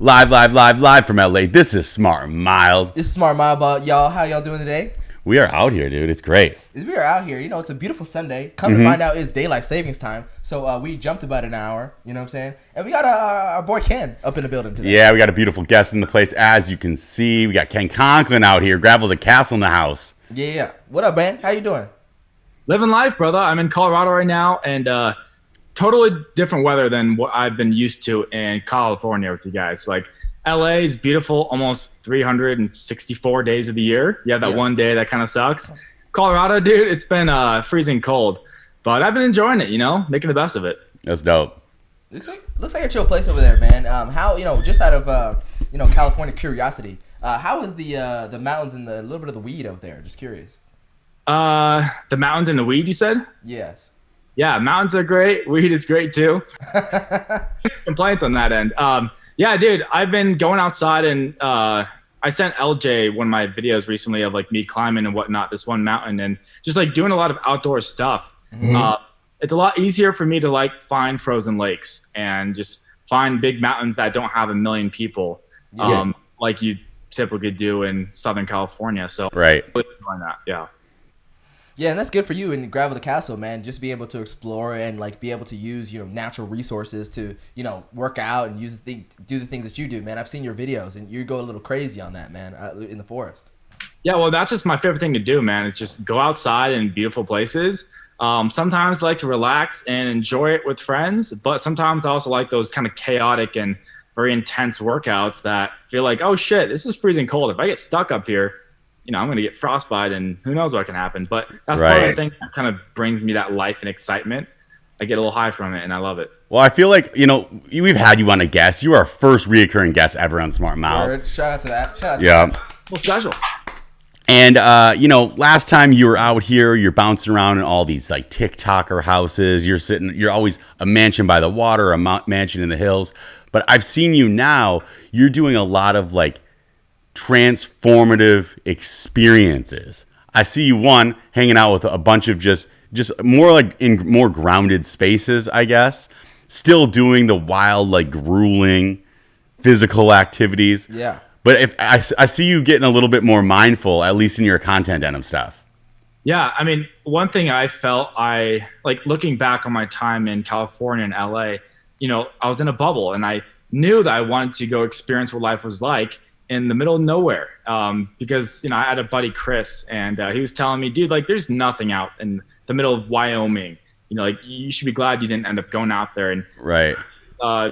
Live from LA. This is Smart and Mild. This is Smart Mild, y'all. How y'all doing today? We are out here, dude. It's great. We are out here. You know, it's a beautiful Sunday. Come to find out, it's daylight savings time. So we jumped about an hour. You know what I'm saying? And we got our boy Ken up in the building today. Yeah, we got a beautiful guest in the place. As you can see, we got Ken Conklin out here. Gravel the Castle in the house. Yeah. What up, man? How you doing? Living life, brother. I'm in Colorado right now, and totally different weather than what I've been used to in California with you guys. Like, LA is beautiful almost 364 days of the year. You have that one day that kind of sucks. Colorado, dude, it's been freezing cold, but I've been enjoying it, you know, making the best of it. That's dope. Looks like a chill place over there, man. How, just out of California curiosity, how is the mountains and a little bit of the weed over there? Just curious. The mountains and the weed, you said? Yes. Yeah, mountains are great. Weed is great too. Complaints on that end. Yeah, dude, I've been going outside, and I sent LJ one of my videos recently of like me climbing and whatnot, this one mountain, and just like doing a lot of outdoor stuff. It's a lot easier for me to like find frozen lakes and just find big mountains that don't have a million people, like you typically do in Southern California. So right, really enjoying that. Yeah. Yeah, and that's good for you in Gravel the Castle, man. Just be able to explore and like be able to use natural resources to work out and do the things that you do, man. I've seen your videos and you go a little crazy on that, man, in the forest. Yeah, well, that's just my favorite thing to do, man. It's just go outside in beautiful places. Sometimes I like to relax and enjoy it with friends, but sometimes I also like those kind of chaotic and very intense workouts that feel like, oh shit, this is freezing cold. If I get stuck up here, I'm going to get frostbite and who knows what can happen. But that's part of the thing that kind of brings me that life and excitement. I get a little high from it and I love it. Well, I feel like, we've had you on a guest. You are our first reoccurring guest ever on Smart Mouth. Shout out to that. Yeah. Well, special. And, last time you were out here, you're bouncing around in all these like TikToker houses. You're always a mansion by the water, a mansion in the hills. But I've seen you now, you're doing a lot of like transformative experiences. I see you hanging out with a bunch of just more like in more grounded spaces, I guess, still doing the wild, like grueling physical activities. Yeah. But if I see you getting a little bit more mindful, at least in your content end of stuff. Yeah. I mean, one thing I felt looking back on my time in California and LA, I was in a bubble and I knew that I wanted to go experience what life was like in the middle of nowhere, because I had a buddy, Chris, and he was telling me, dude, like there's nothing out in the middle of Wyoming. Like you should be glad you didn't end up going out there. And right, I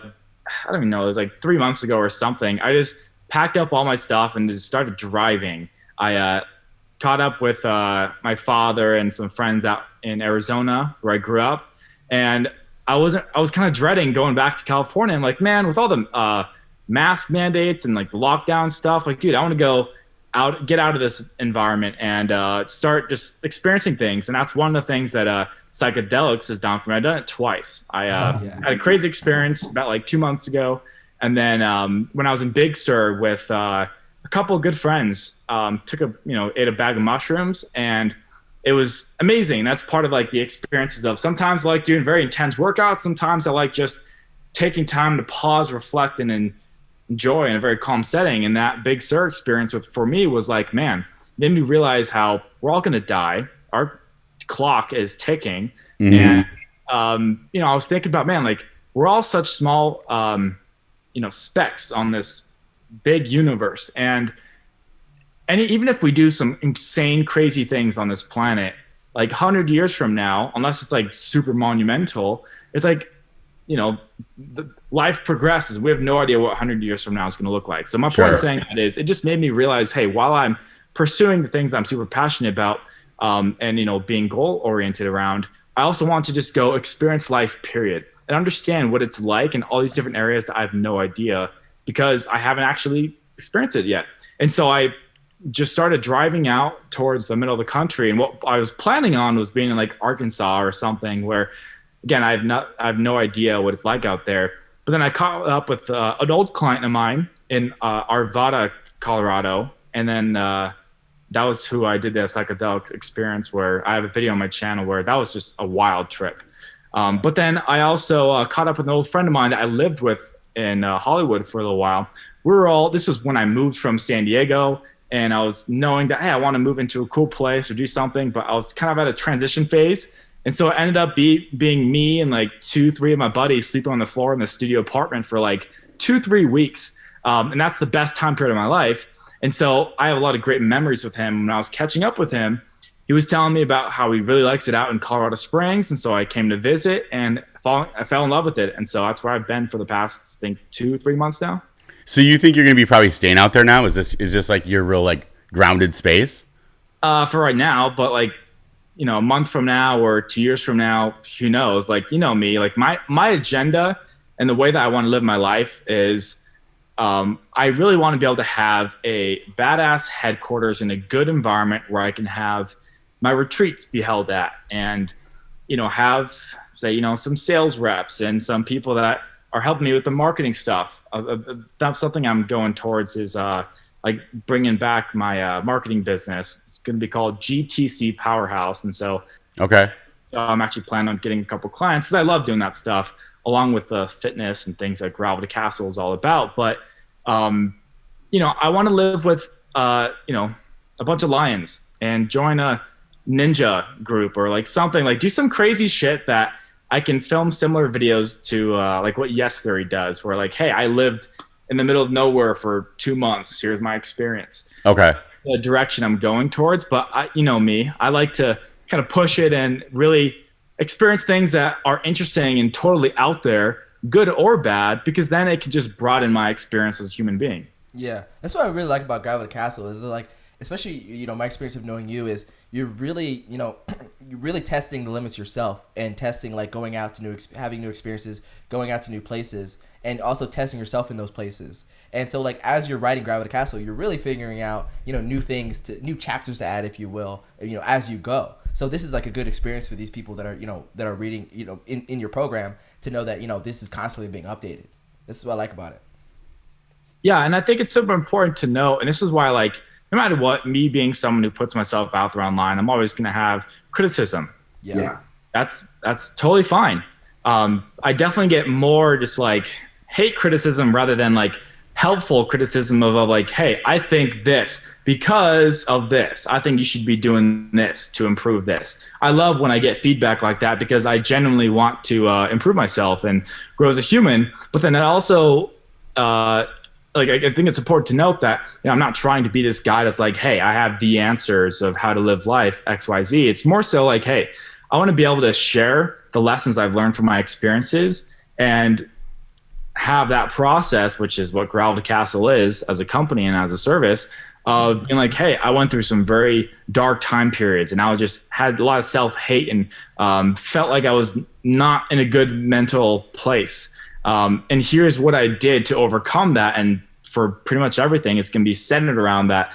don't even know, it was like 3 months ago or something. I just packed up all my stuff and just started driving. I caught up with my father and some friends out in Arizona where I grew up, and I was kind of dreading going back to California. I'm like, man, with all the mask mandates and like the lockdown stuff, like, dude, I want to get out of this environment and start just experiencing things. And that's one of the things that psychedelics has done for me. I've done it twice. I had a crazy experience about like 2 months ago, and then when I was in Big Sur with a couple of good friends, ate a bag of mushrooms, and it was amazing. That's part of like the experiences of sometimes I like doing very intense workouts. Sometimes I like just taking time to pause, reflect, and enjoy in a very calm setting. And that Big Sur experience for me was like, man, made me realize how we're all going to die. Our clock is ticking. And, I was thinking about, man, like we're all such small, specks on this big universe. And even if we do some insane, crazy things on this planet, like 100 years from now, unless it's like super monumental, it's like, life progresses. We have no idea what 100 years from now is going to look like. So my point in saying that is it just made me realize, hey, while I'm pursuing the things I'm super passionate about, and, being goal oriented around, I also want to just go experience life, period, and understand what it's like in all these different areas that I have no idea because I haven't actually experienced it yet. And so I just started driving out towards the middle of the country. And what I was planning on was being in like Arkansas or something where, again, I have no idea what it's like out there. But then I caught up with an old client of mine in Arvada, Colorado, and then that was who I did the psychedelic experience where I have a video on my channel where that was just a wild trip. But then I also caught up with an old friend of mine that I lived with in Hollywood for a little while. This was when I moved from San Diego, and I was knowing that, hey, I want to move into a cool place or do something, but I was kind of at a transition phase. And so it ended up being me and like 2-3 of my buddies sleeping on the floor in the studio apartment for like 2-3 weeks. And that's the best time period of my life. And so I have a lot of great memories with him. When I was catching up with him, he was telling me about how he really likes it out in Colorado Springs. And so I came to visit and I fell in love with it. And so that's where I've been for the past, I think, 2-3 months now. So you think you're going to be probably staying out there now? Is this like your real like grounded space? For right now, but like, a month from now or 2 years from now, who knows? Like, me, like my agenda and the way that I want to live my life is I really want to be able to have a badass headquarters in a good environment where I can have my retreats be held at and, have, say, some sales reps and some people that are helping me with the marketing stuff. That's something I'm going towards is like bringing back my marketing business. It's going to be called GTC Powerhouse. And so, okay. So I'm actually planning on getting a couple clients because I love doing that stuff along with the fitness and things like Gravel to Castle is all about. But, I want to live with, a bunch of lions and join a ninja group or like something, like do some crazy shit that I can film similar videos to like what Yes Theory does, where like, hey, I lived in the middle of nowhere for 2 months. Here's my experience. Okay. The direction I'm going towards. But me, I like to kind of push it and really experience things that are interesting and totally out there, good or bad, because then it can just broaden my experience as a human being. Yeah. That's what I really like about Gravel to Castle is like, especially, my experience of knowing you is you're really, you're really testing the limits yourself and testing, like going out to having new experiences, going out to new places, and also testing yourself in those places. And so like, as you're writing Gravel to Castle, you're really figuring out, new things new chapters to add, if you will, as you go. So this is like a good experience for these people that are reading, in your program to know that, this is constantly being updated. This is what I like about it. Yeah. And I think it's super important to know, and this is why, like, no matter what, me being someone who puts myself out there online, I'm always going to have criticism. Yeah. That's totally fine. I definitely get more just like hate criticism rather than like helpful criticism of like, hey, I think this because of this. I think you should be doing this to improve this. I love when I get feedback like that because I genuinely want to improve myself and grow as a human. But then it also, like, I think it's important to note that I'm not trying to be this guy that's like, hey, I have the answers of how to live life, X, Y, Z. It's more so like, hey, I want to be able to share the lessons I've learned from my experiences and have that process, which is what Gravel to Castle is as a company and as a service, of being like, hey, I went through some very dark time periods and I just had a lot of self-hate and felt like I was not in a good mental place. And here's what I did to overcome that. And for pretty much everything, it's going to be centered around that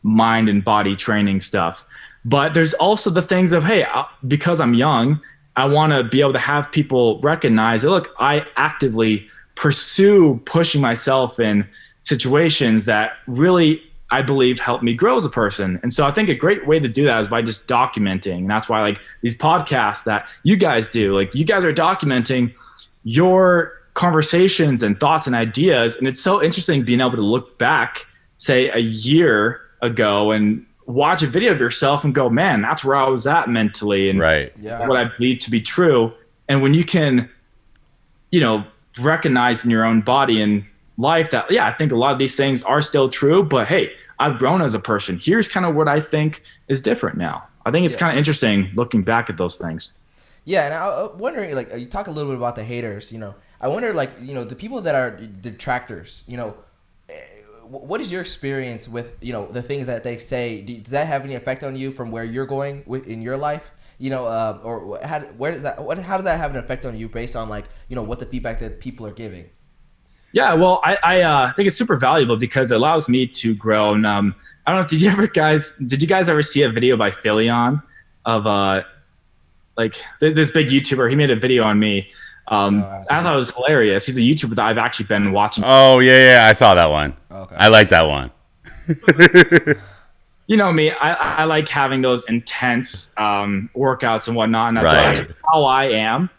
mind and body training stuff. But there's also the things of, hey, because I'm young, I want to be able to have people recognize that, look, I actively pursue pushing myself in situations that really, I believe, help me grow as a person. And so I think a great way to do that is by just documenting. And that's why, like, these podcasts that you guys do, like, you guys are documenting your conversations and thoughts and ideas. And it's so interesting being able to look back, say, a year ago and watch a video of yourself and go, man, that's where I was at mentally and right. What I believe to be true. And when you can, recognize in your own body and life that, yeah, I think a lot of these things are still true, but hey, I've grown as a person. Here's kind of what I think is different now. I think it's kind of interesting looking back at those things. Yeah, and I'm wondering, like, you talk a little bit about the haters, I wonder, like, the people that are detractors, what is your experience with, the things that they say? Does that have any effect on you from where you're going in your life? Or how does that have an effect on you based on, like, what the feedback that people are giving? Yeah, well, I think it's super valuable because it allows me to grow. And I don't know, did you guys ever see a video by Philion of like this big YouTuber? He made a video on me. I thought it was hilarious. He's a YouTuber that I've actually been watching. Oh yeah, I saw that one. Okay. I like that one. You know me, I like having those intense workouts and whatnot, and that's actually how I am.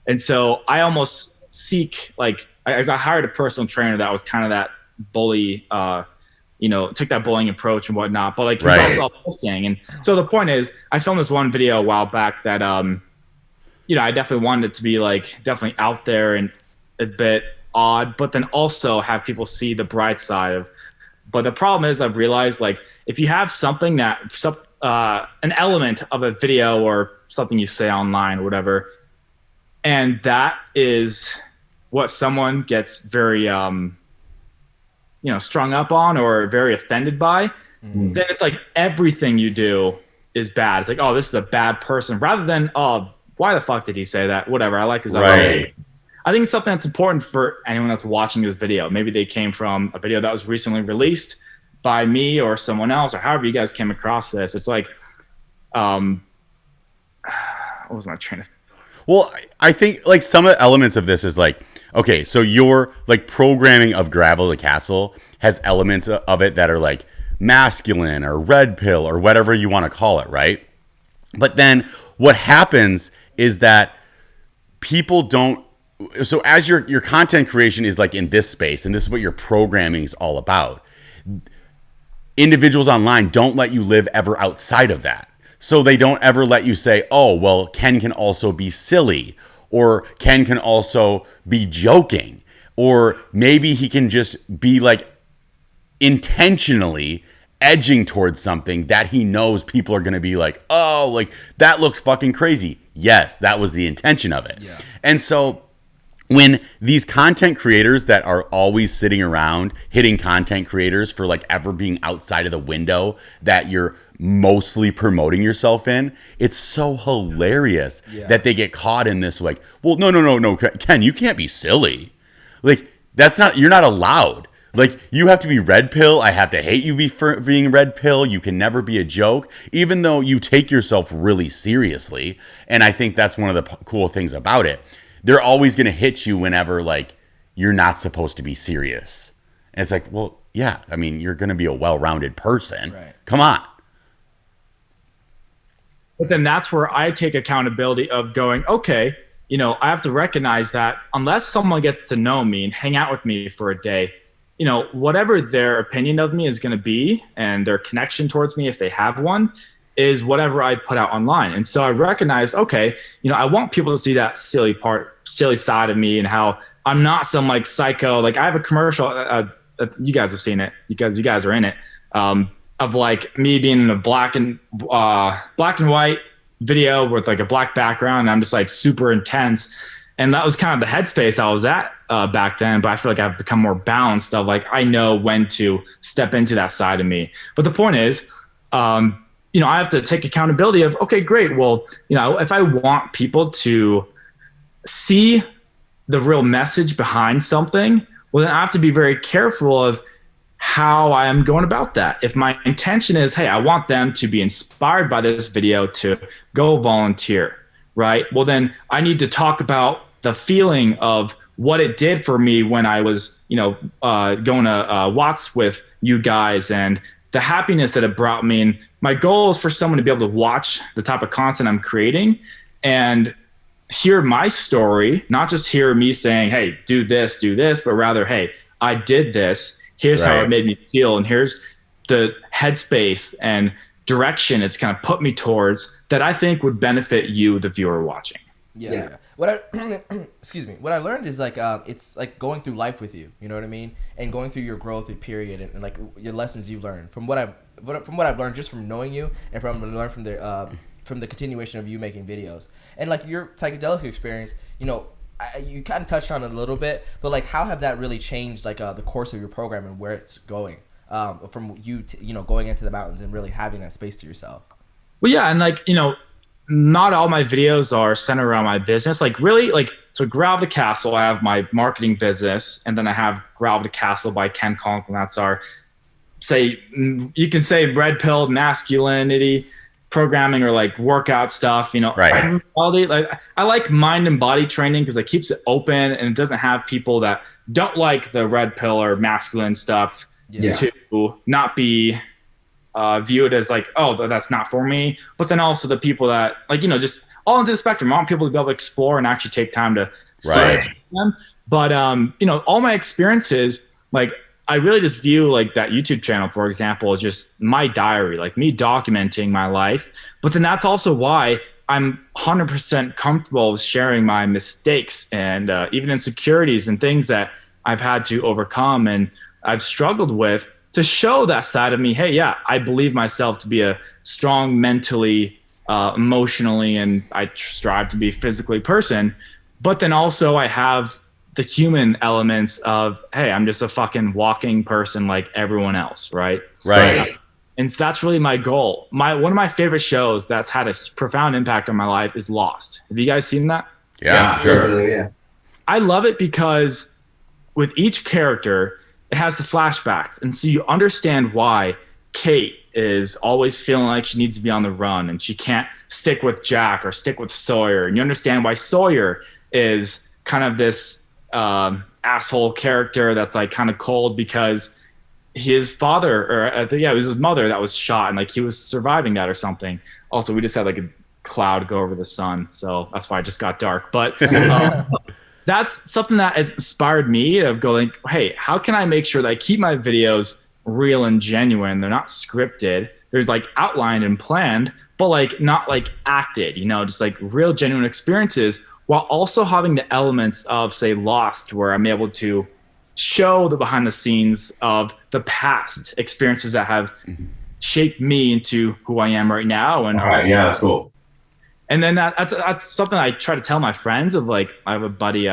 And so I almost seek like I hired a personal trainer that was kind of that bully, took that bullying approach and whatnot. But like he was also posting, and so the point is, I filmed this one video a while back that I definitely wanted it to be like definitely out there and a bit odd, but then also have people see the bright side of. But the problem is, I've realized like if you have something that an element of a video or something you say online or whatever, and that is what someone gets very strung up on or very offended by, then it's like everything you do is bad. It's like, oh, this is a bad person, rather than, oh, why the fuck did he say that? Whatever, I like his idea. I think it's something that's important for anyone that's watching this video. Maybe they came from a video that was recently released by me or someone else, or however you guys came across this. It's like, what was my train of? Well, I think like some of the elements of this is like, okay, so your like programming of Gravel to Castle has elements of it that are like masculine or red pill or whatever you want to call it, right? But then what happens is that people don't. So as your content creation is like in this space, and this is what your programming is all about, individuals online don't let you live ever outside of that. So they don't ever let you say, oh, well, Ken can also be silly, or Ken can also be joking, or maybe he can just be like intentionally edging towards something that he knows people are going to be like, oh, like that looks fucking crazy. Yes, that was the intention of it. Yeah. And so when these content creators that are always sitting around hitting content creators for like ever being outside of the window that you're mostly promoting yourself in, it's so hilarious that they get caught in this like, well, no, Ken, you can't be silly. Like you're not allowed. Like you have to be red pill. I have to hate you for being red pill. You can never be a joke, even though you take yourself really seriously. And I think that's one of the cool things about it. They're always going to hit you whenever like you're not supposed to be serious. And it's like, well, yeah, I mean, you're going to be a well-rounded person. Right. Come on. But then that's where I take accountability of going, okay, I have to recognize that unless someone gets to know me and hang out with me for a day, whatever their opinion of me is going to be and their connection towards me, if they have one, is whatever I put out online. And so I recognized, okay, I want people to see that silly side of me and how I'm not some like psycho. Like I have a commercial, you guys have seen it because you guys are in it, of like me being in a black and white video with like a black background. And I'm just like super intense. And that was kind of the headspace I was at back then. But I feel like I've become more balanced of like, I know when to step into that side of me. But the point is, I have to take accountability of, okay, great. Well, if I want people to see the real message behind something, well, then I have to be very careful of how I am going about that. If my intention is, hey, I want them to be inspired by this video to go volunteer, right? Well, then I need to talk about the feeling of what it did for me when I was, going to Watts with you guys and the happiness that it brought me. And my goal is for someone to be able to watch the type of content I'm creating and hear my story, not just hear me saying, hey, do this, but rather, hey, I did this. Here's how it made me feel. And here's the headspace and direction it's kind of put me towards that I think would benefit you, the viewer watching. Yeah. What I learned is like it's like going through life with you. You know what I mean? And going through your growth period and like your lessons you've learned from what I've learned just from knowing you and from the continuation of you making videos and like your psychedelic experience. You kind of touched on it a little bit, but like how have that really changed like the course of your program and where it's going from you going into the mountains and really having that space to yourself? Well, yeah, and like not all my videos are centered around my business. Like really, like so Gravel to Castle, I have my marketing business, and then I have Gravel to Castle by Ken Conklin. That's our you can say red pill masculinity programming or like workout stuff, right. Like I like mind and body training because it keeps it open and it doesn't have people that don't like the red pill or masculine stuff to not be viewed as like, oh, that's not for me. But then also the people that like, just all into the spectrum. I want people to be able to explore and actually take time to Right. sit with them. But all my experiences, like I really just view like that YouTube channel, for example, as just my diary, like me documenting my life. But then that's also why I'm 100% comfortable with sharing my mistakes and even insecurities and things that I've had to overcome and I've struggled with, to show that side of me. Hey, yeah, I believe myself to be a strong mentally, emotionally, and I strive to be physically person. But then also I have the human elements of, hey, I'm just a fucking walking person like everyone else, right? Right. And so that's really my goal. One of my favorite shows that's had a profound impact on my life is Lost. Have you guys seen that? Yeah, sure. Yeah. I love it because with each character, it has the flashbacks. And so you understand why Kate is always feeling like she needs to be on the run and she can't stick with Jack or stick with Sawyer. And you understand why Sawyer is kind of this asshole character that's like kind of cold because his father, or I think, yeah, it was his mother that was shot and like he was surviving that or something. Also, we just had like a cloud go over the sun. So that's why it just got dark. But that's something that has inspired me of going, hey, how can I make sure that I keep my videos real and genuine? They're not scripted. There's like outlined and planned, but like not like acted, just like real genuine experiences, while also having the elements of, say, Lost, where I'm able to show the behind the scenes of the past experiences that have shaped me into who I am right now. And all right, yeah, that's cool. And then that's something I try to tell my friends of, like, I have a buddy,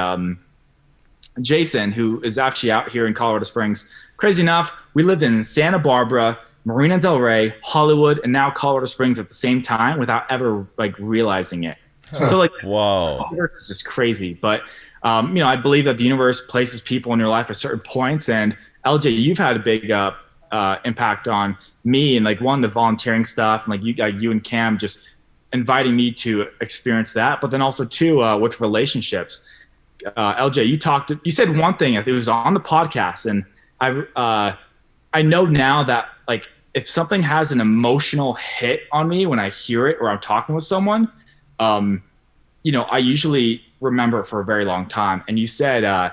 Jason, who is actually out here in Colorado Springs. Crazy enough, we lived in Santa Barbara, Marina Del Rey, Hollywood, and now Colorado Springs at the same time without ever like realizing it. So like, whoa, the universe is just crazy. But I believe that the universe places people in your life at certain points. And LJ, you've had a big impact on me, and like the volunteering stuff, and like you and Cam just inviting me to experience that. But then also too with relationships. LJ, you said one thing. It was on the podcast, and I know now that like if something has an emotional hit on me when I hear it or I'm talking with someone, I usually remember it for a very long time. And you said,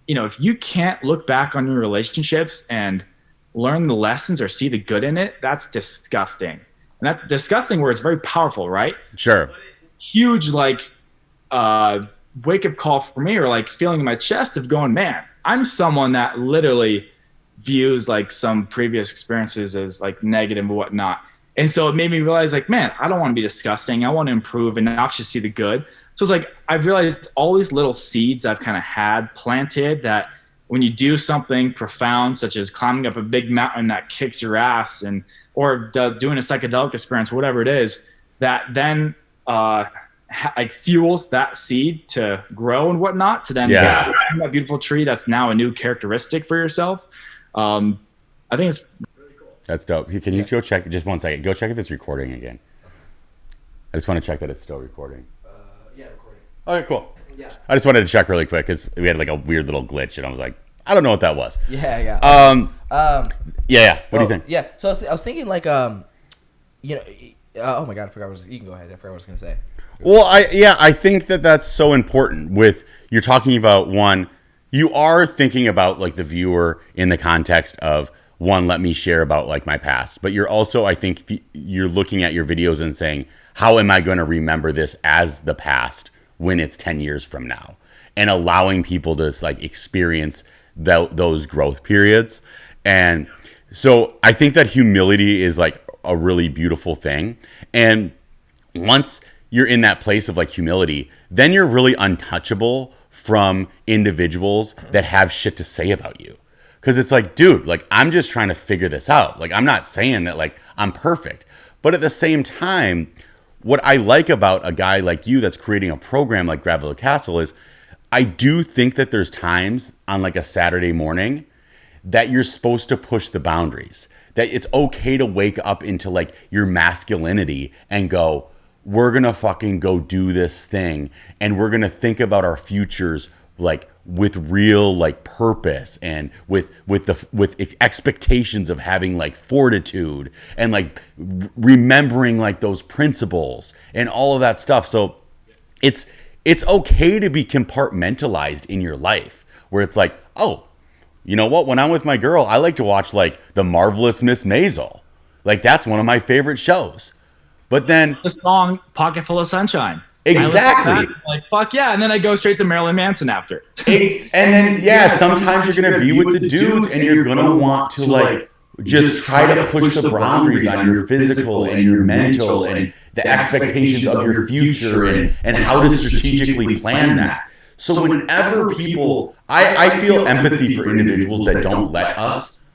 if you can't look back on your relationships and learn the lessons or see the good in it, that's disgusting. And that's disgusting where it's very powerful, right? Sure. Huge, like, wake up call for me, or like feeling in my chest of going, man, I'm someone that literally views like some previous experiences as like negative and whatnot. And so it made me realize, like, man, I don't want to be disgusting. I want to improve and actually see the good. So it's like I've realized all these little seeds I've kind of had planted, that when you do something profound, such as climbing up a big mountain that kicks your ass, or doing a psychedelic experience, whatever it is, that then like fuels that seed to grow and whatnot, to then that beautiful tree that's now a new characteristic for yourself. I think it's really cool. That's dope. Can you go check, just 1 second, go check if it's recording again. I just want to check that it's still recording. Yeah, recording. Okay, cool. Yeah. I just wanted to check really quick because we had like a weird little glitch, and I was like, I don't know what that was. Yeah. Yeah. What do you think? Yeah. So I was thinking like, oh my God, I forgot you can go ahead. I forgot what I was gonna say. Well, I think that's so important. With you're talking about one, you are thinking about like the viewer in the context of one, let me share about like my past, but you're also, I think you're looking at your videos and saying, how am I going to remember this as the past when it's 10 years from now, and allowing people to like experience those growth periods. And so I think that humility is like a really beautiful thing. And once you're in that place of like humility, then you're really untouchable from individuals that have shit to say about you. Cause it's like, dude, like I'm just trying to figure this out. Like I'm not saying that like I'm perfect, but at the same time, what I like about a guy like you that's creating a program like Gravel Castle is I do think that there's times on like a Saturday morning that you're supposed to push the boundaries, that it's okay to wake up into like your masculinity and go, we're going to fucking go do this thing. And we're going to think about our futures, like with real like purpose, and with expectations of having like fortitude and like remembering like those principles and all of that stuff. So it's it's okay to be compartmentalized in your life, where it's like, oh, you know what? When I'm with my girl, I like to watch like The Marvelous Miss Maisel. Like that's one of my favorite shows. But then The song "Pocket Full of Sunshine." exactly. I listen to that, like fuck yeah, and then I go straight to Marilyn Manson after. And then yeah, sometimes you're gonna be with the dudes and you're gonna want to like just try to push the boundaries on your physical and your mental and the expectations of your future and how to strategically plan that. So whenever people, I feel empathy for individuals that don't let us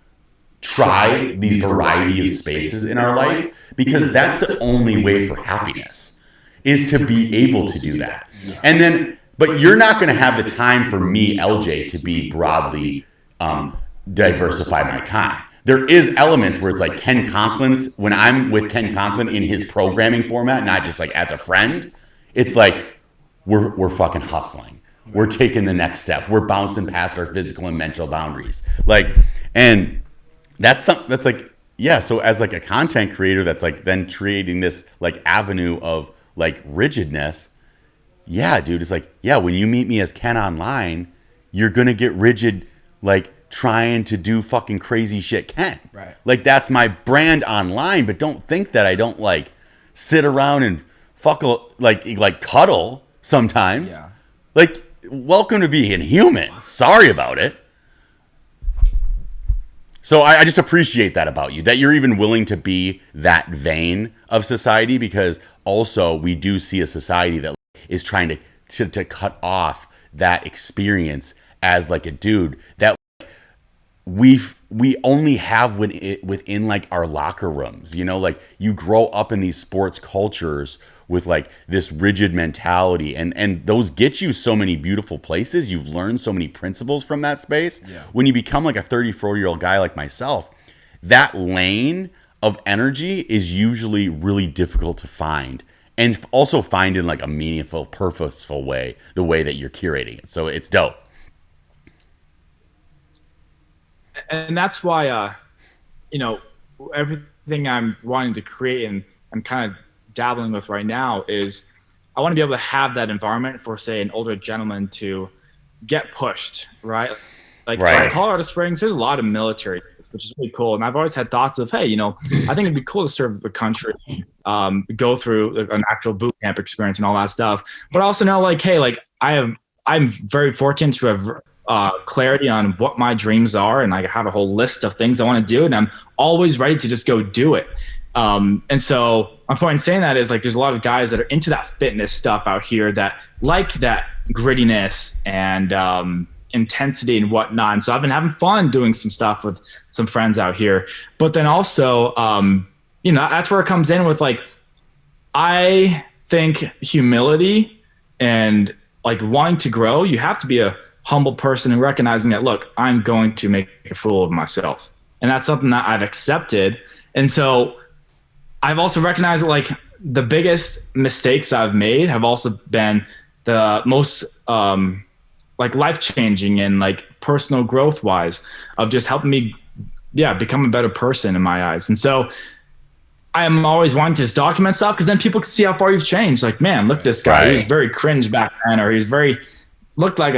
try these variety of spaces in our life, because that's the only way for happiness is to be able to do that. And then, but you're not going to have the time for me, LJ, to be broadly diversify my time. There is elements where it's like Ken Conklin's, when I'm with Ken Conklin in his programming format, not just like as a friend, it's like we're fucking hustling. We're taking the next step. We're bouncing past our physical and mental boundaries. Like, and that's like, yeah. So as like a content creator, that's like then creating this like avenue of like rigidness. Yeah, dude. It's like, yeah, when you meet me as Ken online, you're going to get rigid, like trying to do fucking crazy shit Ken. Right. Like that's my brand online, but don't think that I don't like sit around and like cuddle sometimes. Yeah. Like, welcome to being human. Sorry about it. So I just appreciate that about you, that you're even willing to be that vein of society, because also we do see a society that is trying to cut off that experience as like a dude that we only have within like our locker rooms, you know, like you grow up in these sports cultures with like this rigid mentality, and those get you so many beautiful places. You've learned so many principles from that space. Yeah. When you become like a 34-year-old guy like myself, that lane of energy is usually really difficult to find, and also find in like a meaningful, purposeful way, the way that you're curating it. So it's dope. And that's why you know, everything I'm wanting to create and I'm kind of dabbling with right now is I want to be able to have that environment for, say, an older gentleman to get pushed, right? Like Right. Colorado Springs, there's a lot of military, which is really cool. And I've always had thoughts of, hey, you know, I think it'd be cool to serve the country, go through an actual boot camp experience and all that stuff. But I also know, like, hey, like I'm very fortunate to have clarity on what my dreams are, and I have a whole list of things I want to do, and I'm always ready to just go do it. And so my point in saying that is, like, there's a lot of guys that are into that fitness stuff out here that like that grittiness and intensity and whatnot. And so I've been having fun doing some stuff with some friends out here. But then also, you know, that's where it comes in with, like, I think humility and like wanting to grow, you have to be a humble person and recognizing that, look, I'm going to make a fool of myself. And that's something that I've accepted. And so I've also recognized that, like, the biggest mistakes I've made have also been the most like life-changing and like personal growth wise of just helping me, become a better person in my eyes. And so I'm always wanting to just document stuff, because then people can see how far you've changed. Like, man, look, this guy, Right. he was very cringe back then, or looked like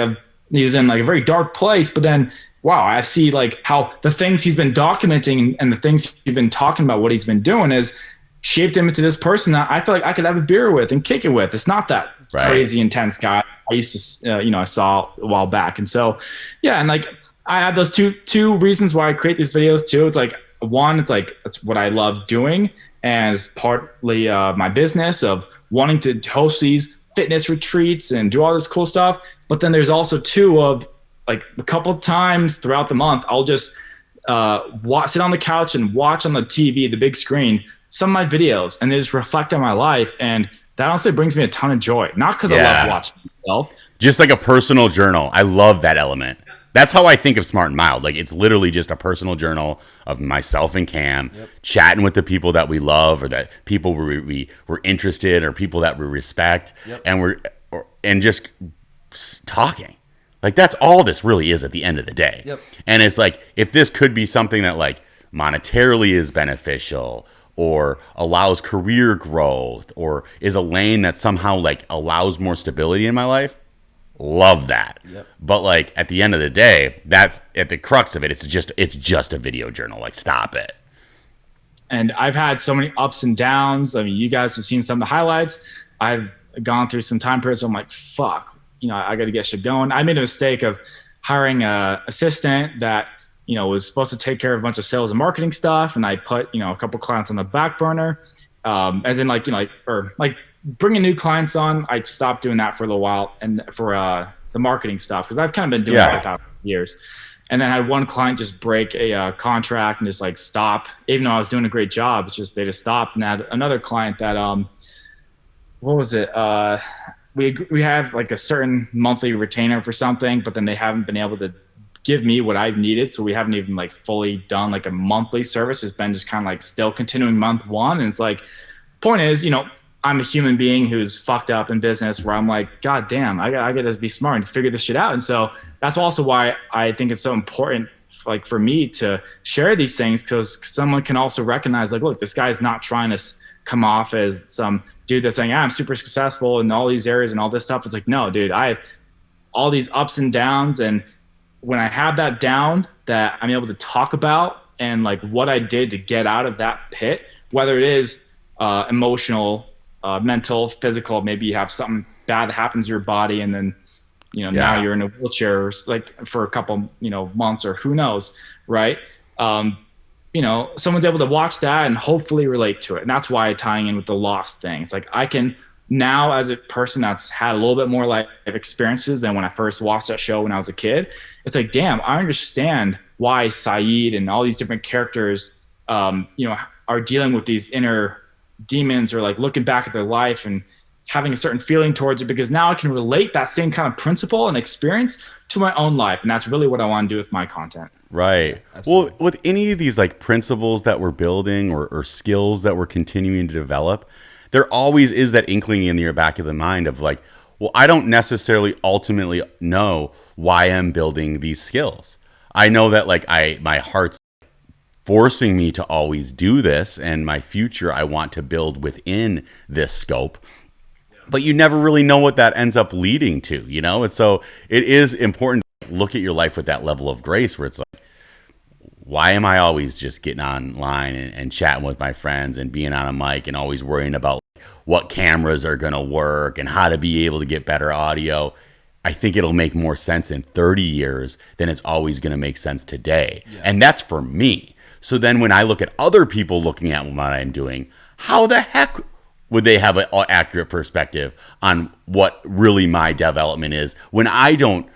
he was in like a very dark place, but then, wow, I see like how the things he's been documenting and the things he's been talking about, what he's been doing, is shaped him into this person that I feel like I could have a beer with and kick it with. It's not that Right. crazy intense guy I used to, I saw a while back. And so, yeah. And like, I have those two reasons why I create these videos too. It's like, one, it's like, it's what I love doing. And it's partly my business of wanting to host these fitness retreats and do all this cool stuff. But then there's also two of, like, a couple of times throughout the month, I'll just sit on the couch and watch on the TV, the big screen, some of my videos, and they just reflect on my life. And that honestly brings me a ton of joy. Not because I Yeah. love watching myself. Just like a personal journal. I love that element. That's how I think of Smart and Mild. Like, it's literally just a personal journal of myself and Cam chatting with the people that we love, or that people we're interested, or people that we respect, and and just talking. Like, that's all this really is at the end of the day. Yep. And it's like, if this could be something that like monetarily is beneficial, or allows career growth or is a lane that somehow like allows more stability in my life, love that. Yep. But like at the end of the day, that's at the crux of it. It's just a video journal. Like, stop it. And I've had so many ups and downs. I mean, you guys have seen some of the highlights. I've gone through some time periods where I'm like, fuck, I got to get shit going. I made a mistake of hiring a assistant that, was supposed to take care of a bunch of sales and marketing stuff. And I put, a couple clients on the back burner, as in bringing new clients on. I stopped doing that for a little while. And for the marketing stuff, because I've kind of been doing that for the past years. And then I had one client just break a contract and just like stop, even though I was doing a great job. It's just, they just stopped. And I had another client that, what was it? We have like a certain monthly retainer for something, but then they haven't been able to give me what I've needed. So we haven't even like fully done like a monthly service. It's been just kind of like still continuing month one. And it's like, point is, I'm a human being who's fucked up in business where I'm like, God damn, I got to be smart and figure this shit out. And so that's also why I think it's so important, like for me to share these things, because someone can also recognize like, look, this guy's not trying to come off as some dude that's saying, I'm super successful in all these areas and all this stuff. It's like, no, dude, I have all these ups and downs. And when I have that down that I'm able to talk about and like what I did to get out of that pit, whether it is emotional, mental, physical, maybe you have something bad that happens to your body and then, now you're in a wheelchair like for a couple, months or who knows. Right. Someone's able to watch that and hopefully relate to it. And that's why tying in with the lost thing. It's like I can now, as a person that's had a little bit more life experiences than when I first watched that show when I was a kid, it's like, damn, I understand why Saeed and all these different characters, are dealing with these inner demons or like looking back at their life and having a certain feeling towards it, because now I can relate that same kind of principle and experience to my own life. And that's really what I want to do with my content. Right. Well, with any of these like principles that we're building or skills that we're continuing to develop, there always is that inkling in your back of the mind of like, well, I don't necessarily ultimately know why I'm building these skills. I know that like my heart's forcing me to always do this, and my future I want to build within this scope. But you never really know what that ends up leading to, And so it is important to look at your life with that level of grace where it's like, why am I always just getting online and chatting with my friends and being on a mic and always worrying about what cameras are going to work and how to be able to get better audio? I think it'll make more sense in 30 years than it's always going to make sense today. Yeah. And that's for me. So then when I look at other people looking at what I'm doing, how the heck would they have an accurate perspective on what really my development is when I don't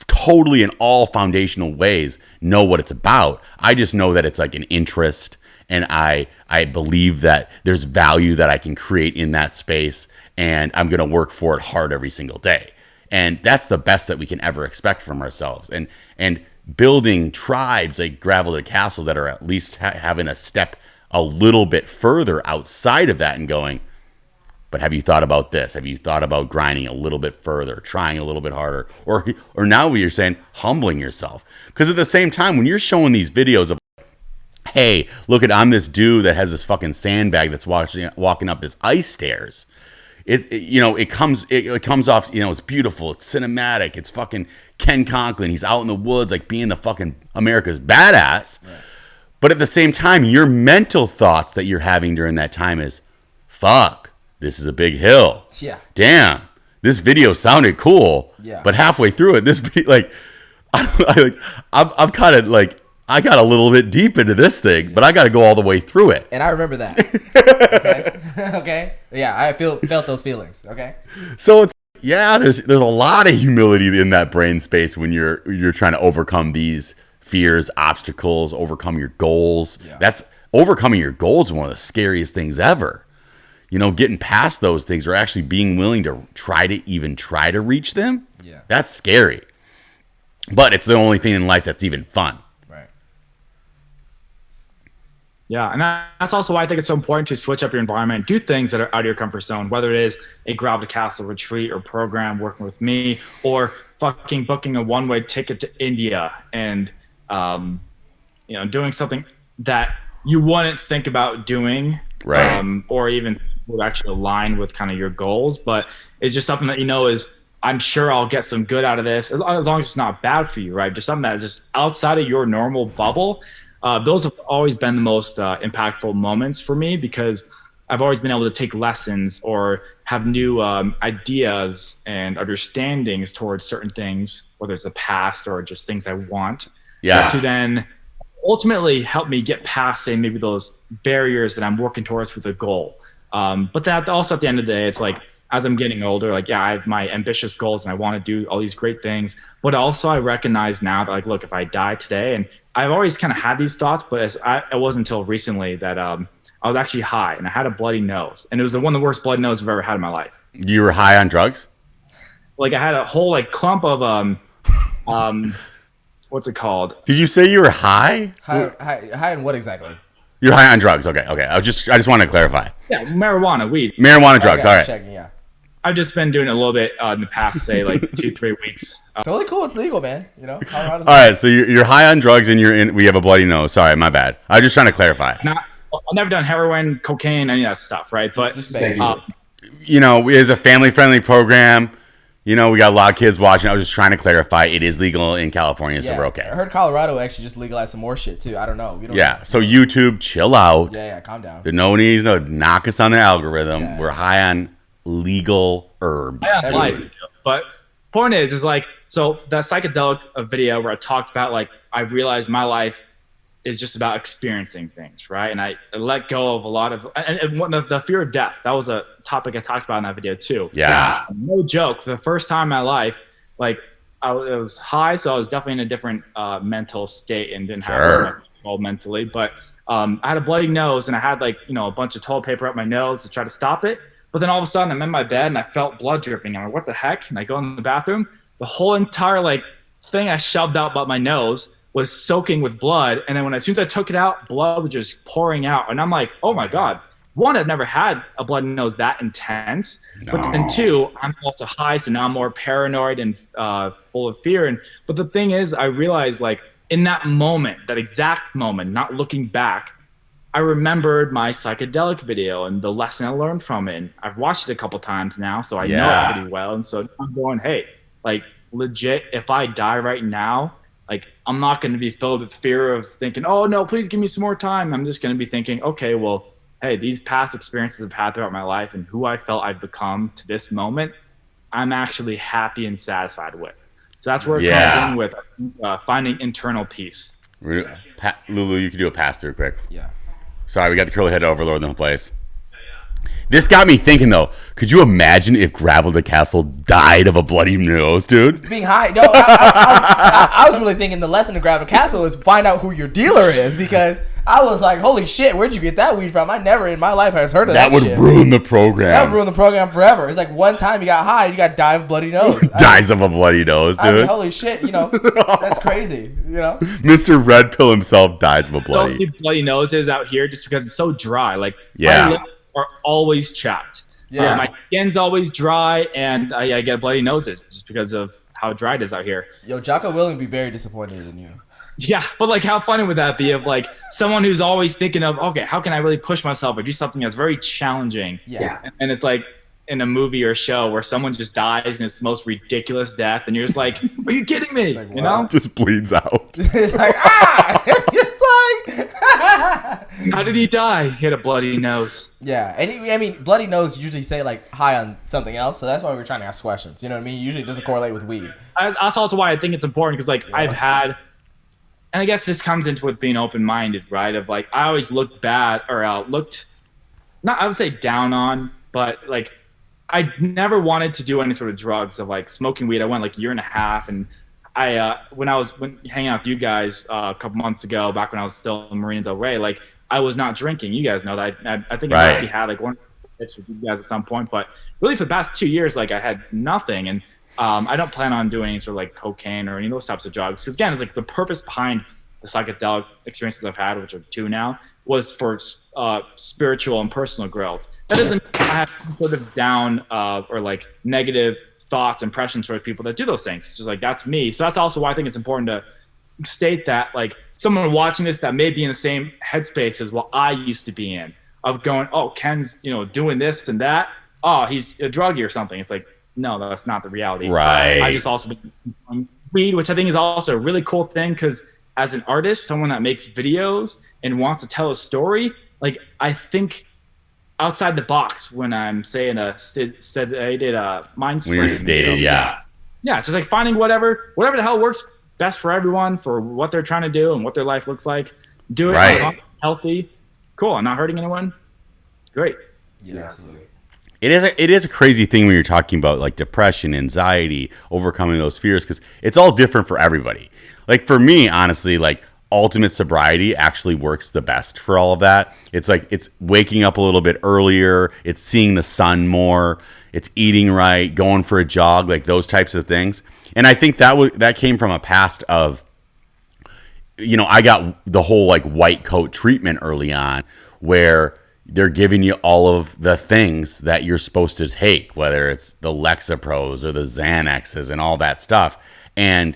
totally in all foundational ways know what it's about? I just know that it's like an interest, and I believe that there's value that I can create in that space, and I'm going to work for it hard every single day. And that's the best that we can ever expect from ourselves. And building tribes like Gravel to Castle that are at least having a step a little bit further outside of that and going, but have you thought about this? Have you thought about grinding a little bit further, trying a little bit harder? Or now what you're saying, humbling yourself. Because at the same time, when you're showing these videos of, hey, look at, I'm this dude that has this fucking sandbag that's walking up this ice stairs. It comes off, it's beautiful, it's cinematic, it's fucking Ken Conklin. He's out in the woods, like being the fucking America's badass. Right. But at the same time, your mental thoughts that you're having during that time is, fuck, this is a big hill. Yeah. Damn, this video sounded cool. Yeah. But halfway through it, I'm kind of like, I got a little bit deep into this thing, but I got to go all the way through it. And I remember that. Okay. Okay. Yeah, I felt those feelings. Okay. So it's there's a lot of humility in that brain space when you're trying to overcome these fears, obstacles, overcome your goals. Yeah. That's overcoming your goals is one of the scariest things ever. Getting past those things or actually being willing to try to reach them. Yeah. That's scary. But it's the only thing in life that's even fun. Yeah, and that's also why I think it's so important to switch up your environment, do things that are out of your comfort zone, whether it is a Gravel to Castle retreat or program working with me, or fucking booking a one-way ticket to India and, doing something that you wouldn't think about doing, Right. or even would actually align with kind of your goals. But it's just something that is, I'm sure I'll get some good out of this as long as it's not bad for you, right? Just something that's just outside of your normal bubble. Those have always been the most impactful moments for me because I've always been able to take lessons or have new ideas and understandings towards certain things, whether it's the past or just things I want, Yeah. to then ultimately help me get past, say, maybe those barriers that I'm working towards with a goal. But that also at the end of the day, it's like, as I'm getting older, like, yeah, I have my ambitious goals and I want to do all these great things. But also I recognize now that, like, look, if I die today, and I've always kind of had these thoughts, but it wasn't until recently that I was actually high and I had a bloody nose. And it was one of the worst bloody noses I've ever had in my life. You were high on drugs? Like I had a whole like clump of what's it called? Did you say you were high? High in what exactly? You're high on drugs. Okay. I just wanted to clarify. Yeah, marijuana, weed. Marijuana drugs. All right. Checking, yeah. I've just been doing it a little bit in the past, say, like 2-3 weeks. Totally cool. It's legal, man. You know, Colorado's All right. So you're high on drugs and we have a bloody nose. Sorry, my bad. I was just trying to clarify. I've never done heroin, cocaine, any of that stuff, right? But just baby. It's a family-friendly program. We got a lot of kids watching. I was just trying to clarify. It is legal in California, so we're okay. I heard Colorado actually just legalized some more shit too. I don't know. We don't know. So YouTube, chill out. Yeah, calm down. No one needs to knock us on the algorithm. Yeah. We're high on legal herbs. Yeah, life. But point is like, so that psychedelic video where I talked about, like, I realized my life is just about experiencing things, right? And I let go of a lot of, and one of the fear of death. That was a topic I talked about in that video too. Yeah. No joke. For the first time in my life, like, I was high, so I was definitely in a different mental state and didn't have as much control mentally. But I had a bloody nose and I had, like, a bunch of toilet paper up my nose to try to stop it. But then all of a sudden I'm in my bed and I felt blood dripping. I'm like, what the heck? And I go in the bathroom. The whole entire, like, thing I shoved out about my nose was soaking with blood. And then as soon as I took it out, blood was just pouring out. And I'm like, oh my God. One, I've never had a bloody nose that intense. No. But then two, I'm also high, so now I'm more paranoid and full of fear. But the thing is, I realized, like, in that moment, that exact moment, not looking back, I remembered my psychedelic video and the lesson I learned from it. And I've watched it a couple times now, so I know it pretty well. And so I'm going, hey, like, legit, if I die right now, like, I'm not going to be filled with fear of thinking, oh no, please give me some more time. I'm just going to be thinking, okay, well, hey, these past experiences I've had throughout my life and who I felt I've become to this moment, I'm actually happy and satisfied with. So that's where it comes in with finding internal peace. Lulu, you can do a pass through quick. Yeah. Sorry, we got the curly head overlord in the place. This got me thinking, though. Could you imagine if Gravel the Castle died of a bloody nose, dude? Being high. No, I was really thinking the lesson of Gravel Castle is find out who your dealer is, because I was like, holy shit, where'd you get that weed from? I never in my life has heard of that shit. That would ruin the program. That would ruin the program forever. It's like one time you got high, you got die of a bloody nose. Dies of a bloody nose, dude. I mean, holy shit, that's crazy, Mr. Red Pill himself dies of a bloody. So many bloody noses out here just because it's so dry. Like, yeah. My lips are always chapped. Yeah. My skin's always dry, and I get bloody noses just because of how dry it is out here. Yo, Jocko Willing would be very disappointed in you. Yeah, but, like, how funny would that be of, like, someone who's always thinking of, okay, how can I really push myself or do something that's very challenging? Yeah. And it's like in a movie or show where someone just dies and it's the most ridiculous death, and you're just like, are you kidding me? Like, you know? Just bleeds out. It's like, it's like, how did he die? He had a bloody nose. Yeah, and bloody nose usually say, like, high on something else, so that's why we're trying to ask questions. You know what I mean? Usually it doesn't correlate with weed. That's also why I think it's important, because, like, I've had, and I guess this comes into with being open-minded, right? Of, like, I always looked bad, or looked, not, I would say down on, but, like, I never wanted to do any sort of drugs. Of, like, smoking weed. I went, like, a year and a half, and when I was hanging out with you guys a couple months ago, back when I was still in Marina Del Rey, like, I was not drinking. You guys know that. I think I maybe had, like, one with you guys at some point, but really for the past 2 years, like, I had nothing, and I don't plan on doing any sort of, like, cocaine or any of those types of drugs. Because, again, it's like the purpose behind the psychedelic experiences I've had, which are 2 now, was for spiritual and personal growth. That doesn't mean I have some sort of down or, like, negative thoughts, impressions towards people that do those things. Just, like, that's me. So that's also why I think it's important to state that like someone watching this that may be in the same headspace as what I used to be in, of going, oh, Ken's, doing this and that. Oh, he's a druggie or something. It's like, no, that's not the reality. Right. I just also been weed, which I think is also a really cool thing, because as an artist, someone that makes videos and wants to tell a story, like I think outside the box when I'm saying sedated mind When you're frame. sedated, yeah. Yeah, it's just like finding whatever the hell works best for everyone, for what they're trying to do and what their life looks like. Do it as long as it's healthy. Cool. I'm not hurting anyone. Great. Yeah, absolutely. It is a crazy thing when you're talking about like depression, anxiety, overcoming those fears, because it's all different for everybody. Like for me, honestly, like ultimate sobriety actually works the best for all of that. It's like it's waking up a little bit earlier, it's seeing the sun more, it's eating right, going for a jog, like those types of things. And I think that came from a past of, I got the whole like white coat treatment early on, where they're giving you all of the things that you're supposed to take, whether it's the Lexapros or the Xanaxes and all that stuff. And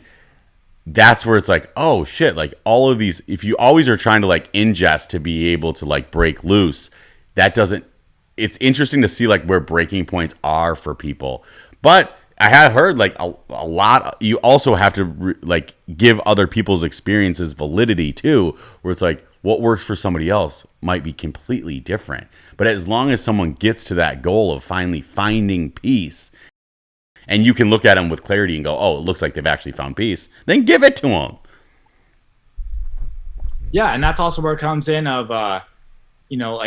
that's where it's like, oh shit, like all of these, if you always are trying to like ingest to be able to like break loose, it's interesting to see like where breaking points are for people. But I have heard like a lot, you also have to like give other people's experiences validity too, where it's like what works for somebody else might be completely different. But as long as someone gets to that goal of finally finding peace, and you can look at them with clarity and go, oh, it looks like they've actually found peace, then give it to them. Yeah, and that's also where it comes in of, I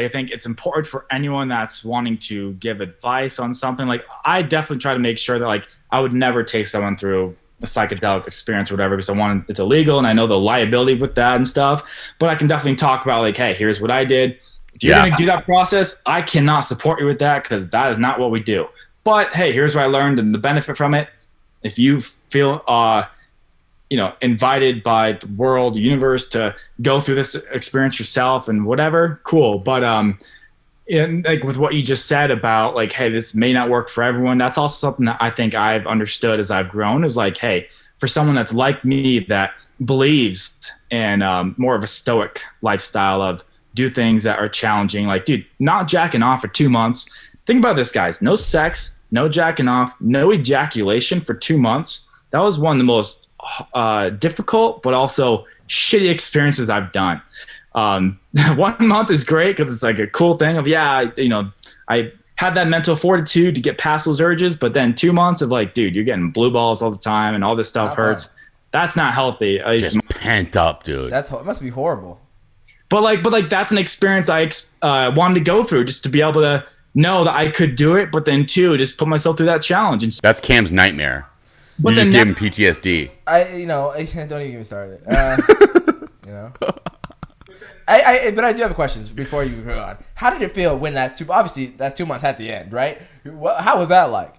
think it's important for anyone that's wanting to give advice on something. Like I definitely try to make sure that like I would never take someone through a psychedelic experience or whatever, because it's illegal and I know the liability with that and stuff. But I can definitely talk about like, hey, here's what I did. If you're going to do that process, I cannot support you with that, because that is not what we do. But hey, here's what I learned and the benefit from it. If you feel, invited by the world, the universe to go through this experience yourself and whatever, cool. But like with what you just said about like, hey, this may not work for everyone. That's also something that I think I've understood as I've grown, is like, hey, for someone that's like me that believes in more of a stoic lifestyle of do things that are challenging, like, dude, not jacking off for 2 months. Think about this, guys. No sex, no jacking off, no ejaculation for 2 months. That was one of the most difficult but also shitty experiences I've done. 1 month is great because it's like a cool thing of, I had that mental fortitude to get past those urges, but then 2 months of like, dude, you're getting blue balls all the time and all this stuff hurts. That's not healthy. Just pent up, dude. It must be horrible. But that's an experience I wanted to go through, just to be able to know that I could do it, but then too, just put myself through that challenge. And that's Cam's nightmare. But you just gave him PTSD. Don't even get me started. But I do have questions before you go on. How did it feel when obviously that 2 months had to end, right? How was that like?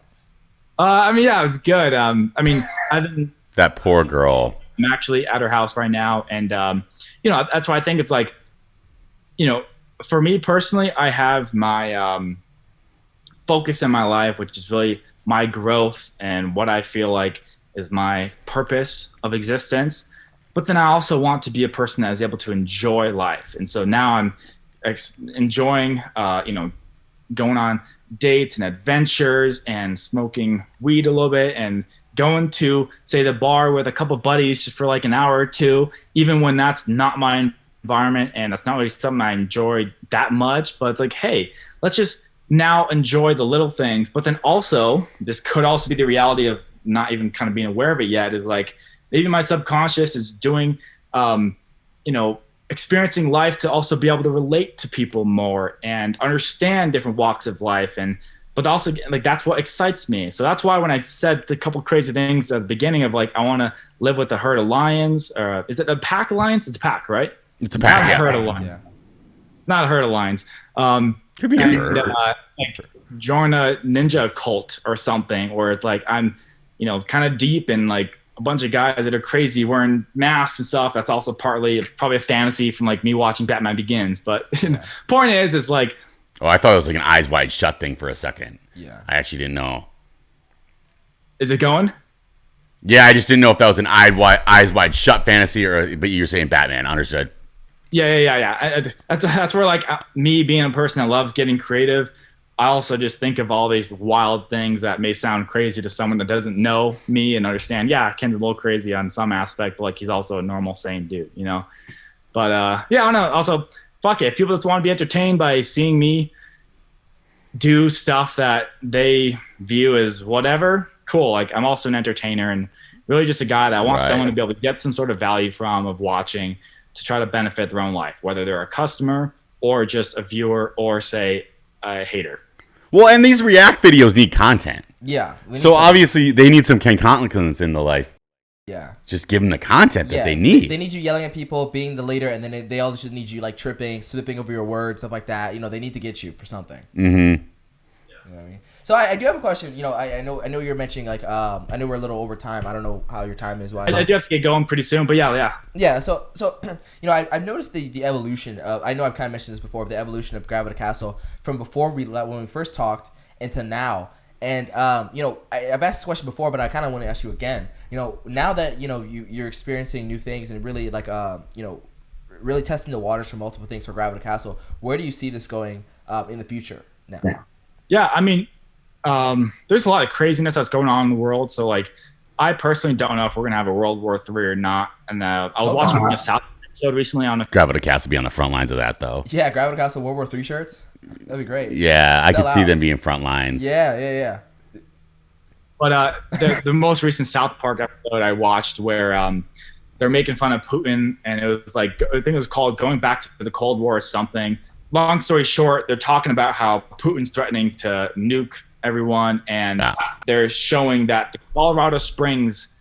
Yeah, it was good. That poor girl. I'm actually at her house right now, and that's why I think it's like, for me personally, I have my focus in my life, which is really my growth and what I feel like is my purpose of existence. But then I also want to be a person that is able to enjoy life. And so now I'm enjoying, going on dates and adventures and smoking weed a little bit and going to, say, the bar with a couple buddies just for like an hour or two, even when that's not my environment and that's not really something I enjoy that much. But it's like, hey, let's just now enjoy the little things. But then also, this could also be the reality of not even kind of being aware of it yet, is like maybe my subconscious is doing, experiencing life to also be able to relate to people more and understand different walks of life. But also, like, that's what excites me. So that's why when I said the couple crazy things at the beginning of like, I want to live with a herd of lions, or is it a pack alliance? It's a pack, right? It's a pack. Not a herd of lions. Yeah. It's not a herd of lions. Could be a herd. Like join a ninja cult or something, where it's like I'm, kind of deep in like a bunch of guys that are crazy wearing masks and stuff. That's also probably a fantasy from like me watching Batman Begins. But point is like, oh, I thought it was like an Eyes Wide Shut thing for a second. Yeah. I actually didn't know. Is it going? Yeah, I just didn't know if that was an eyes wide shut fantasy, but you're saying Batman. Understood. Yeah. That's where like me being a person that loves getting creative, I also just think of all these wild things that may sound crazy to someone that doesn't know me and understand. Yeah, Ken's a little crazy on some aspect, but like he's also a normal, sane dude, you know. But yeah, I don't know. Also, fuck it. If people just want to be entertained by seeing me do stuff that they view as whatever, cool. Like I'm also an entertainer and really just a guy that wants someone to be able to get some sort of value from of watching to try to benefit their own life, whether they're a customer or just a viewer or say a hater. Well, and these React videos need content. Yeah. So obviously they need some Ken Conklins in the life. Yeah. Just give them the content that they need. They need you yelling at people, being the leader, and then they all just need you like tripping, slipping over your words, stuff like that. You know, they need to get you for something. Mm-hmm. You know what I mean? So I do have a question. You know, I know you're mentioning like I know we're a little over time. I don't know how your time is. I do have to get going pretty soon, but yeah. Yeah. So you know, I've noticed the evolution of. I know I've kind of mentioned this before, but the evolution of Gravel to Castle from before when we first talked into now. And you know, I've asked this question before, but I kind of want to ask you again. You know, now that you know you're experiencing new things and really like you know, really testing the waters for multiple things for Gravel to Castle, where do you see this going in the future now? Yeah, I mean, there's a lot of craziness that's going on in the world. So like, I personally don't know if we're gonna have a World War III or not. And I was watching a South episode recently on Gravel to Castle be on the front lines of that though. Yeah, Gravel to Castle World War III shirts. That'd be great. Yeah, I could see them being front lines. Yeah. But the most recent South Park episode I watched where they're making fun of Putin, and it was like, I think it was called Going Back to the Cold War or something. Long story short, they're talking about how Putin's threatening to nuke everyone, and they're showing that the Colorado Springs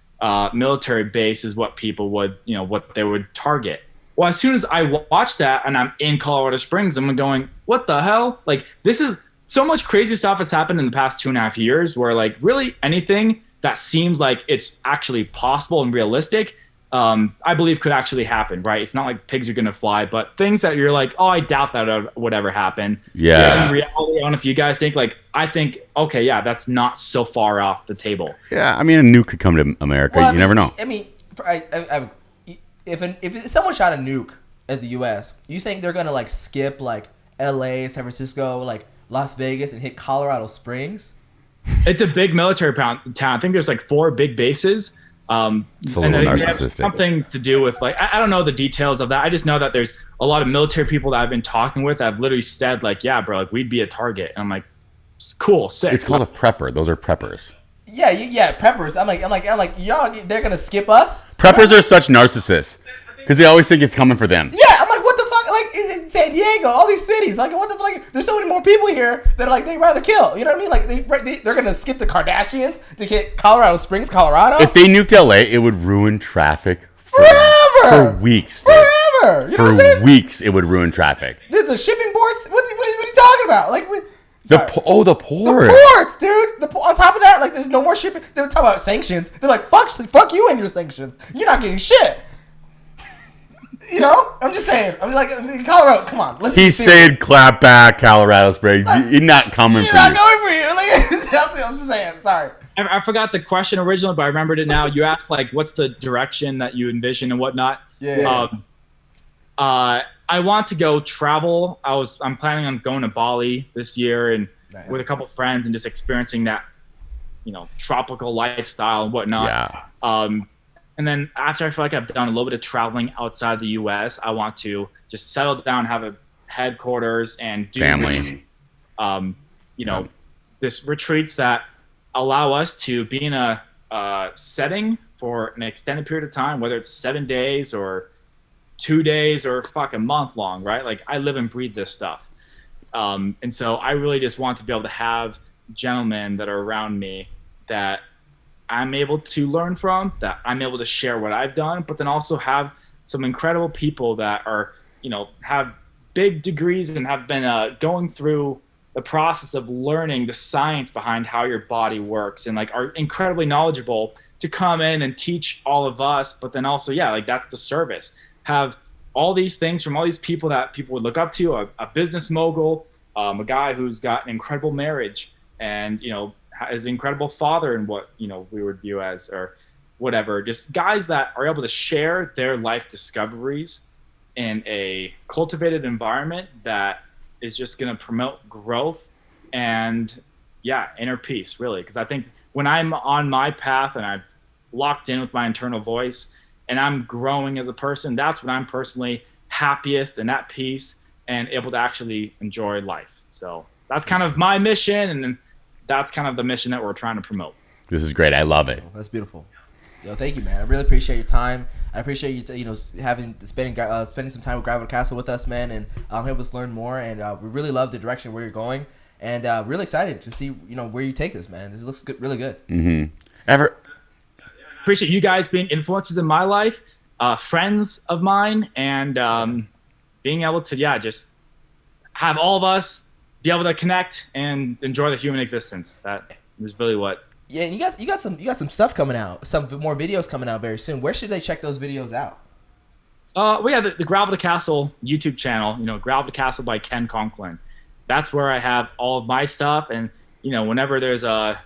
military base is what people would, you know, what they would target. Well, as soon as I watch that and I'm in Colorado Springs, I'm going, what the hell? Like, this is so much crazy stuff has happened in the past 2.5 years where, like, really anything that seems like it's actually possible and realistic, I believe could actually happen, right? It's not like pigs are going to fly, but things that you're like, oh, I doubt that would ever happen. Yeah. In reality, I don't know if you guys think, like, I think, okay, yeah, that's not so far off the table. Yeah, I mean, a nuke could come to America. Well, you never know. I mean, if someone shot a nuke at the U.S., you think they're gonna like skip like L.A., San Francisco, like Las Vegas, and hit Colorado Springs? It's a big military town. I think there's like 4 big bases. It's a little narcissistic. Something to do with like I don't know the details of that. I just know that there's a lot of military people that I've been talking with that have literally said like, yeah, bro, like we'd be a target. And I'm like, cool, sick. It's called a prepper. Those are preppers. Yeah, preppers. I'm like, y'all, they're gonna skip us. Preppers are such narcissists because they always think it's coming for them. Yeah, I'm like, what the fuck? Like in San Diego, all these cities, like what the fuck? Like, there's so many more people here that are like they'd rather kill. You know what I mean? Like they're gonna skip the Kardashians to get Colorado Springs, Colorado. If they nuked LA, it would ruin traffic forever for weeks. Dude. Forever. You know what I'm saying? Weeks, it would ruin traffic. The shipping ports. What are you talking about? Like. The port. The ports, dude. On top of that, like, there's no more shipping. They're talking about sanctions. They're like, fuck you and your sanctions. You're not getting shit. You know? I'm just saying. I'm like, Colorado, come on. He said, clap back, Colorado Springs. You're not coming for you. You're not coming for you. Like, I'm just saying. Sorry. I forgot the question originally, but I remembered it now. You asked, like, what's the direction that you envision and whatnot. Yeah. I want to go travel. I'm planning on going to Bali this year and with a couple friends and just experiencing that, you know, tropical lifestyle and whatnot. Yeah. And then after I feel like I've done a little bit of traveling outside the U.S., I want to just settle down, have a headquarters, and do family. This retreats that allow us to be in a setting for an extended period of time, whether it's 7 days or 2 days or a month long, right? Like I live and breathe this stuff. And so I really just want to be able to have gentlemen that are around me that I'm able to learn from, that I'm able to share what I've done, but then also have some incredible people that are, you know, have big degrees and have been going through the process of learning the science behind how your body works and like are incredibly knowledgeable to come in and teach all of us. But then also, like that's the service. Have all these things from all these people that people would look up to, a business mogul, a guy who's got an incredible marriage and, you know, is an incredible father in what, you know, we would view as, or whatever. Just guys that are able to share their life discoveries in a cultivated environment that is just going to promote growth and inner peace, really. Because I think when I'm on my path and I've locked in with my internal voice and I'm growing as a person, that's when I'm personally happiest and at peace and able to actually enjoy life. So that's kind of my mission, and that's kind of the mission that we're trying to promote. This is great. I love it. That's beautiful. Yo, thank you, man. I really appreciate your time. I appreciate you, spending some time with Gravel Castle with us, man, and help us learn more. And we really love the direction where you're going, and really excited to see where you take this, man. This looks good, really good. Appreciate you guys being influences in my life, friends of mine, and being able to just have all of us be able to connect and enjoy the human existence. That is really what. Yeah, and you got some stuff coming out, some more videos coming out very soon. Where should they check those videos out? We have the Gravel to Castle YouTube channel. Gravel to Castle by Ken Conklin. That's where I have all of my stuff, and whenever there's a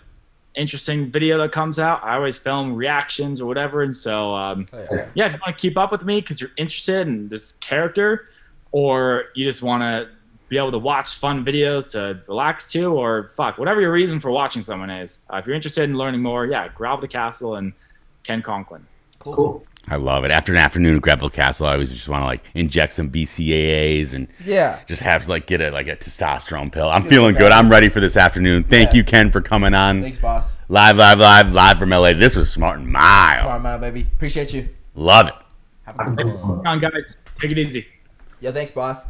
interesting video that comes out, I always film reactions or whatever. And so, if you want to keep up with me because you're interested in this character, or you just want to be able to watch fun videos to relax to, or whatever your reason for watching someone is. If you're interested in learning more, Gravel to Castle and Ken Conklin. Cool. I love it. After an afternoon at Gravel Castle, I always just want to inject some BCAAs and just have get a testosterone pill. I'm feeling good. I'm ready for this afternoon. Thank you, Ken, for coming on. Thanks, boss. Live from LA. This was Smart and Mild. Smart and Mild, baby. Appreciate you. Love it. Have a good one. Come on, guys. Take it easy. Yeah, thanks, boss.